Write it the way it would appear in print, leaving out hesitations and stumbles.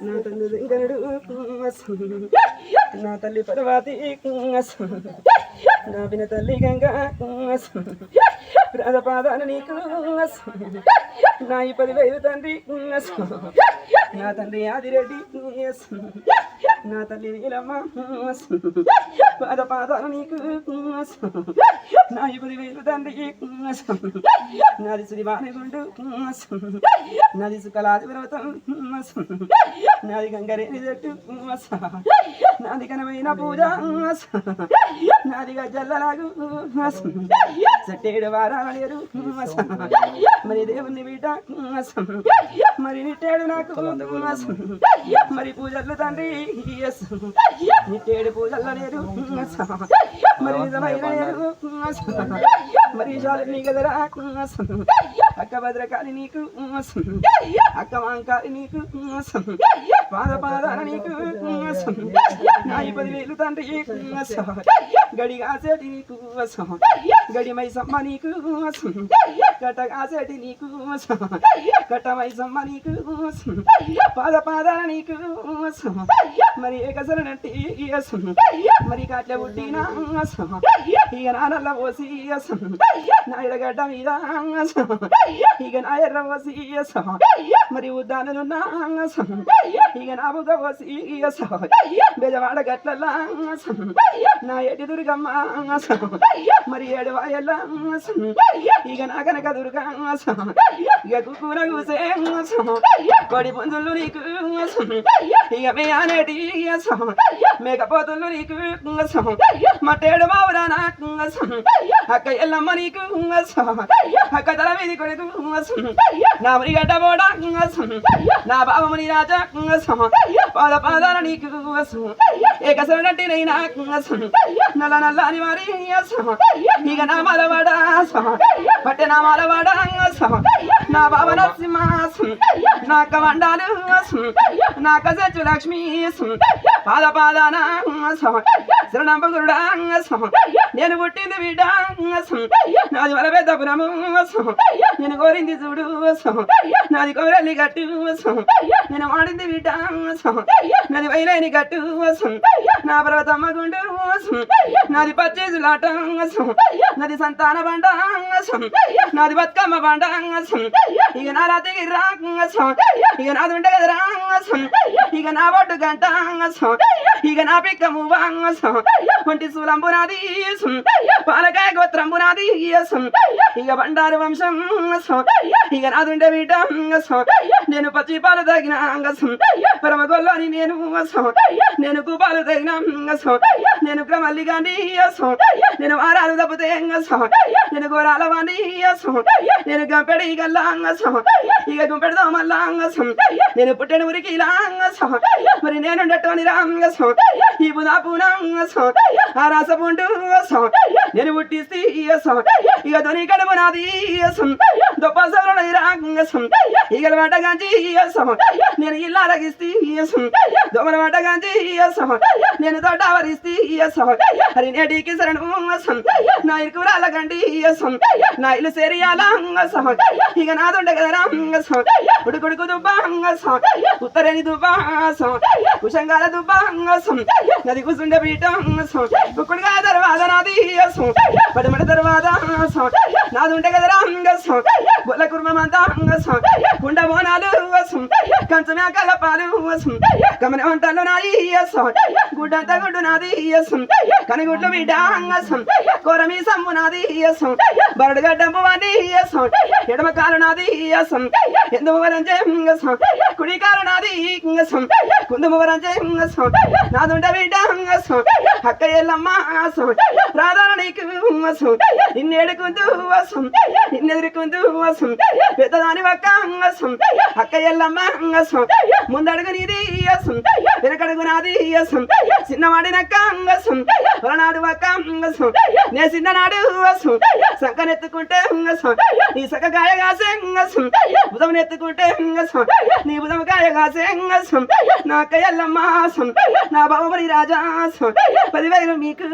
నా తండ్రి వెంకనుడు నా తల్లి పర్వతి నా పిన తల్లి గంగా ప్రాణపాదాన నీకు నా ఈ 10,000 తండ్రి నా తండ్రి ఆదిరెడ్డి నా తల్లి నీలమ్మ పాదాన నీకు నా ఈ 10,000 తండ్రి నాది శ్రీవాణిగుండు నాది సుకలాది పర్వతం నాది గంగరేని చెట్టు నాది ఘనమైన పూజ నాది గజ్జల్లలాగు చెట్టేడు వారాల లేరు మరి దేవుని బిడ్డ మరి నిట్టేడు నాకు మరి పూజలు తండ్రి నిట్టేడు పూజల్లో లేరు మరి నిజమైన లేరు మరి శాలిని కదరా అక్క భద్రకాళి నీకు అక్క మాంకాళి నీకు పాదాన నీకు నా 10,000 తండ్రి గడిగాసేటి నీకు గడి మైసమ్మ నీకు కట్టగాసేటి నీకు కట్ట మైసమ్మ నీకు పాదాన నీకు మరి ఏకసరనట్టి మరి కాట్ల పుట్టినా ఇక నానల్ల పోసి నా ఎడగడ్డ మీద ఇక నా ఎర్ర పోసి మరి ఉద్దానులున్నా ఇక నా బుగ పోసి బెజవాడ గట్లల్లా నా ఎటి దుర్గమ్మ మరి ఏడువాయల్ల ఇక నా కనక దుర్గా ఇక కుక్కూర కూసే కొడి పుంజులు నీకు ఇక మే అనేటి మేకపోతులు నీకు మట్టేడు మావురా నాకు అక్క ఎల్లమ్మ నీకు అక్క తల మీది కొడుకు నా మురి గడ్డ పోడా నా బావమని రాజా పాదాన నీకు ఏకసరనట్టి నైనా నల్ల నల్లని వారి ఇక నా మలవాడ పట్టె నా మలవాడ నా బావ నరసింహ నా కమండాలు నా కసచ్చు లక్ష్మీ పాదాన శరణంబగురుడా నేను పుట్టింది బిడ్డ నాది వల పెద్ద పురము నేను కోరింది చూడు నాది కోరల్లి గట్టు నేను వాడింది బిడ్డ నాది వైలేని గట్టు నా పర్వతమ్మ గుండు నాది పచ్చేసులాట నాది సంతాన బండ నాది బతుకమ్మ బండ ఇక నా రాత్రికి రా ఇక నాది ఉంటే కదా ఇక నా బొడ్డు గంట ఇక నా పిక్కము ఒంటి సూలంబు నాది పాలకాయ గోత్రంబు నాది ఇక బండారు వంశం ఇక నాదుండే బిడ్డ నేను పచ్చి పాలు తగిన పరమ గొల్లని నేను కూపాలు తగిన నేను క్రమల్లి గాంధీ నేను వారాలు తప్పితే నేను గోరాల వాణి నేను గంపెడి గల్లా ఇక గుంపెడదాం మళ్ళా నేను పుట్టెడు ఉరికి మరి నేనుండటోని రాంగసం ఈ బుధా పూనంగసం ఆ రాసపుండు నేను పుట్టిస్తే ఇక దొని కడుపు నాది దొప్పసలు రాంగసం ఇగల వాటగాంచి నేను ఇల్లా రగిస్తే దొమల వాటగాంచి నేను తోటవరిస్తే హరి నేటికి శరణు నా ఇరుకురాల గండి నా ఇల్లు సేరియాల ఇక నాదుండే కదా రాంగసం ఉడుకుడుకు దుబ్బాంగసం ఉత్తరేని దుబ్బాసం కుషంగాల దుబ్బాంగసం నది కూసుండే పీఠంగసం కుక్కుడుగా దర్వాద నాది పడమడ దర్వాద నాదుండే కదా రాంగసం గొల్ల కుర్మంతాంగసం కుండ బోనాలు కంచమే కలపాలు కమన వంటలు నాది గుడ్డంతా గుడ్డు నాది కనిగుడ్లు బిడ్డాంగసం కొరమి సమ్ము నాది బరడుగడ్డంపు వాడి ఎడమ కాలు నాది ఎందుకు వరంజే కుడి కాలు నాది కుందుము వరంజే నాదుండ బిడ్డ అక్క ఎల్లమ్మ ప్రాధాన నీకు నిన్నేడుకుంటూ నిన్నెదురుకుంటూ పెద్దదాని ఒక్క అక్క ఎల్లమ్మ ముందడుగు నీది వెనకడుగు నాది చిన్నవాడినక్క పొలనాడు ఒక్క నే చిన్ననాడు సంకనెత్తుకుంటే నీ సకగాయ కాసే బుధం ఎత్తుకుంటే నీ బుధం కాయ కాసే నా అక్క ఎల్లమ్మ నా బావమని రాజా 10,000 మీకు